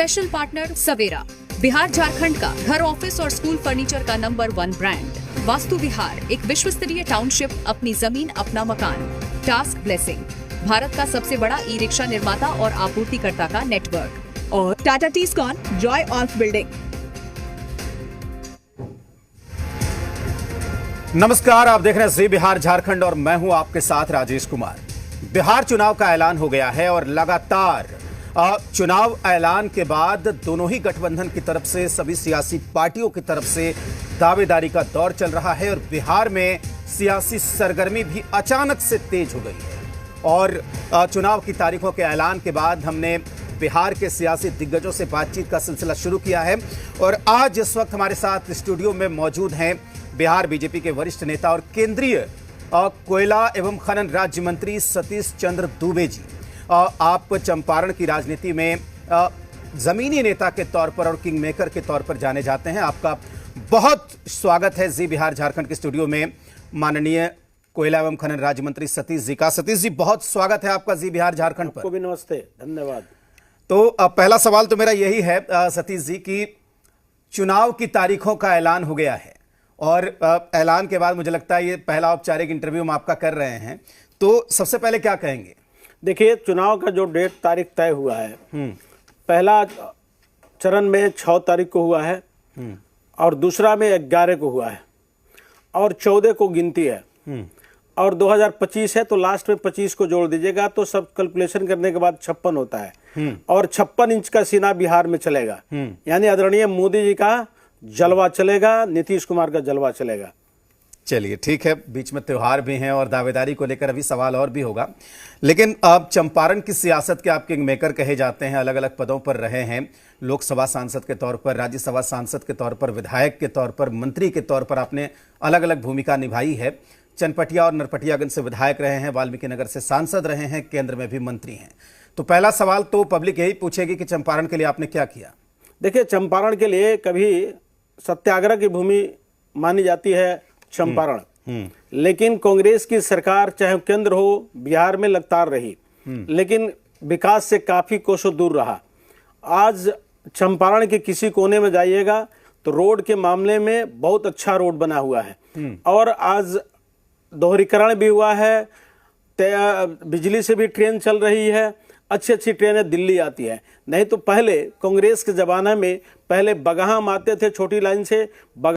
Special partner सवेरा, बिहार झारखंड का घर, office और स्कूल फर्नीचर का नंबर 1 ब्रांड। वास्तु विहार, एक विश्व स्तरीय टाउनशिप, अपनी जमीन अपना मकान। टास्क ब्लेसिंग, भारत का सबसे बड़ा ई रिक्शा निर्माता और आपूर्तिकर्ता का नेटवर्क। और टाटा टीस्कॉन, जॉय ऑफ बिल्डिंग। नमस्कार, आप देख रहे हैं जी बिहार झारखंड और मैं हूं आपके साथ राजेश कुमार। बिहार चुनाव का ऐलान हो गया है और लगातार चुनाव ऐलान के बाद दोनों ही गठबंधन की तरफ से, सभी सियासी पार्टियों की तरफ से दावेदारी का दौर चल रहा है और बिहार में सियासी सरगर्मी भी अचानक से तेज हो गई है। और चुनाव की तारीखों के ऐलान के बाद हमने बिहार के सियासी दिग्गजों से बातचीत का सिलसिला शुरू किया है और आज इस वक्त हमारे साथ स्टूडियो में मौजूद हैं बिहार बीजेपी के वरिष्ठ नेता और केंद्रीय कोयला एवं खनन राज्य मंत्री सतीश चंद्र दुबे जी। आप चंपारण की राजनीति में जमीनी नेता के तौर पर और किंग मेकर के तौर पर जाने जाते हैं। आपका बहुत स्वागत है जी बिहार झारखंड के स्टूडियो में माननीय कोयला एवं खनन राज्य मंत्री सतीश जी का। सतीश जी, बहुत स्वागत है आपका जी बिहार झारखंड पर। आपको भी नमस्ते, धन्यवाद। तो पहला सवाल तो मेरा यही है सतीश जी कि चुनाव की तारीखों का ऐलान हो गया है और ऐलान के बाद मुझे लगता है ये पहला औपचारिक इंटरव्यू हम आपका कर रहे हैं, तो सबसे पहले क्या कहेंगे? देखिए, चुनाव का जो डेट तारीख तय हुआ है, पहला चरण में 6 तारीख को हुआ है और दूसरा में 11 को हुआ है और 14 को गिनती है और 2025 है तो लास्ट में 25 को जोड़ दीजिएगा तो सब कैलकुलेशन करने के बाद 56 होता है और 56 इंच का सीना बिहार में चलेगा। यानी आदरणीय मोदी जी का जलवा चलेगा, नीतीश कुमार का जलवा चलेगा। चलिए ठीक है, बीच में त्योहार भी हैं और दावेदारी को लेकर अभी सवाल और भी होगा, लेकिन अब चंपारण की सियासत के आप किंग मेकर कहे जाते हैं, अलग अलग पदों पर रहे हैं, लोकसभा सांसद के तौर पर, राज्यसभा सांसद के तौर पर, विधायक के तौर पर, मंत्री के तौर पर आपने अलग अलग भूमिका निभाई है। चनपटिया और नरपटियागंज से विधायक रहे हैं, वाल्मीकि नगर से सांसद रहे हैं, केंद्र में भी मंत्री हैं। तो पहला सवाल तो पब्लिक यही पूछेगी कि चंपारण के लिए आपने क्या किया? देखिए, चंपारण के लिए कभी सत्याग्रह की भूमि मानी जाती है चंपारण, लेकिन कांग्रेस की सरकार चाहे केंद्र हो, बिहार में लगातार रही, लेकिन विकास से काफी कोसों दूर रहा। आज चंपारण के किसी कोने में जाइएगा तो रोड के मामले में बहुत अच्छा रोड बना हुआ है और आज दोहरीकरण भी हुआ है, बिजली से भी ट्रेन चल रही है, अच्छी अच्छी ट्रेनें दिल्ली आती है। नहीं तो पहले कांग्रेस के जमाने में पहले बगहा आते थे छोटी लाइन से,